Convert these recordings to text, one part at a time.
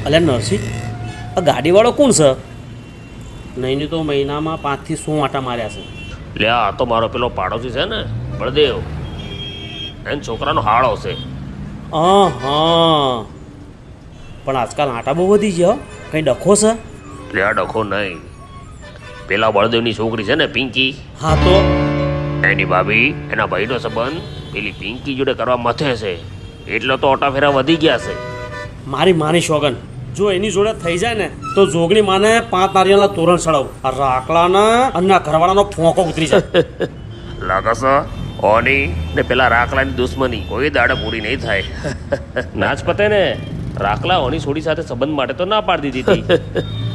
અલ્યા નરસિંહ, આ ગાડીવાળો કોણ છે? નહીં તો મહિનામાં 5 થી 100 આટા માર્યા છે. લે આ તો મારો પેલો પાડોશી છે ને બળદેવ, એને છોકરાનો હાળો છે. હા, પણ આજકાલ આટા બહુ વધી ગયા. કંઈ ડખો છે? લે આ ડખો નહીં, પેલા બળદેવની છોકરી છે ને પિંકી, હા તો એની ભાભી એના ભાઈનો સંબંધ પેલી પિંકી જોડે કરવા મથે છે, એટલે તો ઓટા ફેરા વધી ગયા છે. મારી માની સોગન, જો એની જોડે થઈ જાય ને તો જોગણી માને 5 નારિયેળના તોરણ ચડાવું, આ રાખલાના અને આ ઘરવાળાનો ફોંકો ઉતરી જાય. લાગે છે ઓની ને પેલા રાખલાની દુશ્મની કોઈ દાડે પૂરી નહીં થાય. નાચ પતે ને રાખલા ઓની છોડી સાથે સંબંધ માટે તો ના પાડી દીધી હતી.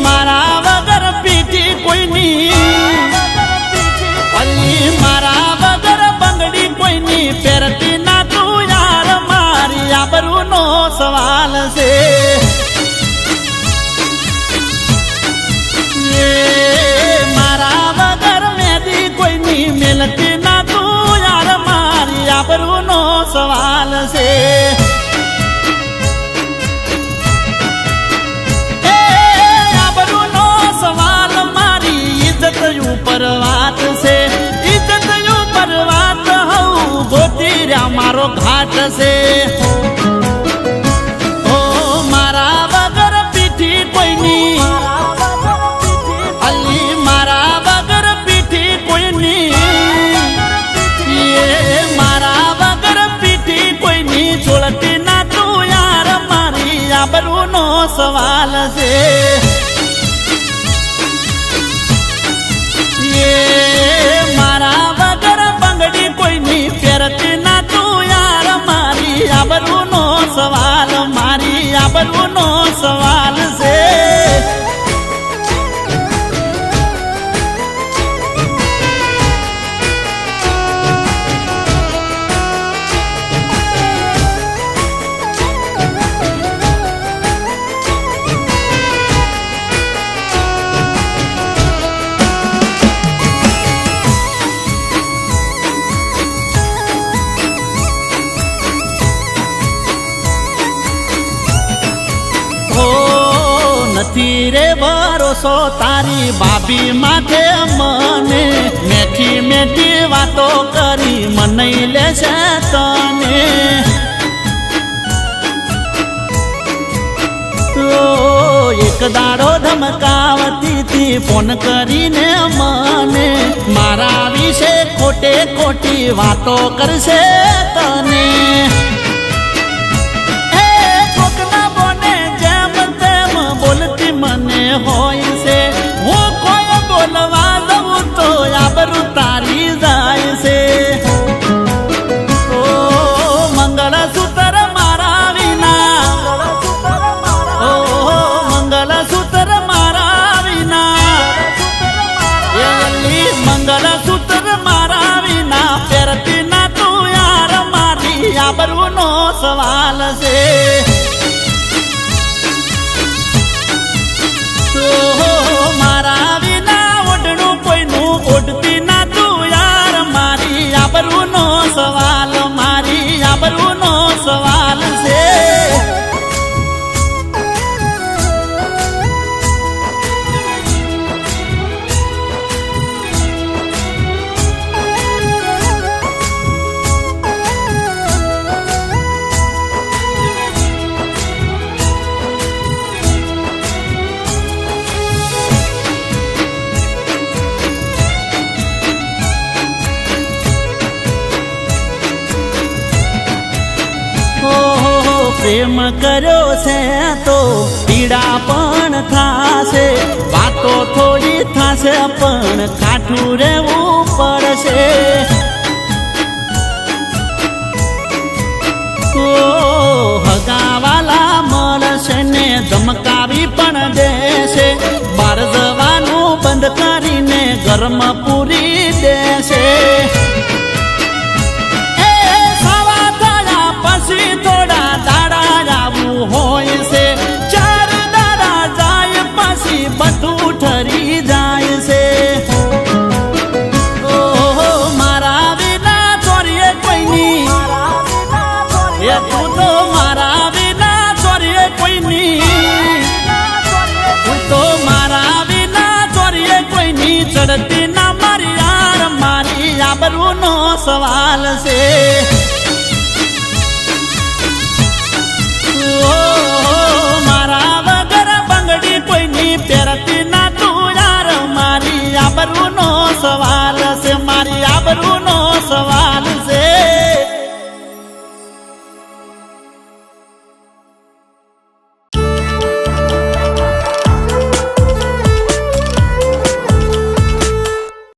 મારા વગર પીઠી કોઈની, અલી મારા વગર બંગડી કોઈની પહેરતી ના તું યાર, મારી આબરૂનો સવાલ છે. મારા વગર મેદી કોઈની મેલતી ના તું યાર, મારી આબરૂનો સવાલ છે. ઉપર વાત છે, ઇજ્જત ઉપર વાત હઉ ગોતી રહ્યા મારો ઘાટ છે. ઓ મારા વગર પીઠી કોઈની, અલી મારા વગર પીઠી કોઈની, મારા વગર પીઠી કોઈની છોડતી ના તું યાર, મારી આબરૂનો સવાલ છે. મારા વગર બંગડી કોઈની પહેરતી ના તું યાર, મારી આબરૂનો સવાલ, મારી આબરૂનો સવાલ છે. નથી રે ભરોસો તારી ભાભી માથે મને, મેઠી મેઠી વાતો કરી મને લેશે તને. એક દાડો ધમકાવતી હતી ફોન કરીને મને, મારા વિશે ખોટે ખોટી વાતો કરશે તને. બોલતી મને હોય છે, હું કોઈ બોલવા દઉં તો આબરૂ તારી જાય છે. ઓ મંગળસૂત્ર મારા વિના, ઓ મંગળસૂત્ર મારા વિના, એલી મંગળસૂત્ર મારા વિના પહેરતી ના તું યાર, મારી આબરૂનો સવાલ છે. મારા વિના ઓઢણું કોઈનું ઓઢતી ના તું યાર, મારી આબરૂનો સવાલ, મારી આબરૂનો સવાલ છે. પ્રેમ કર્યો છે તો પીડા પણ થાશે, વાતો થોડી થશે છે પણ કાઠું રહેવું પડશે. ઓ હગાવાલા મળશે ને ધમકાવી પણ દેશે, બહાર જવાનું બંધ કરીને ઘરમાં પૂરી દેશે. એ સવા થયા પછી થોડા દાડા આવું હોય છે, 4 દાડા જાય પછી બધું ઠરી જાય છે. ઓહો મારા વિના ચોરીએ કોઈની, એ તું તો મારા વિના ચોરીએ કોઈની, તું તો મારા વિના ચોરીએ કોઈની ચડતી ના મારી યાર, મારી આબરૂનો સવાલ છે. મારા વગર બંગડી કોઈની પહેરતી ના તું યાર, મારી આબરૂનો સવાલ છે, મારી આબરૂનો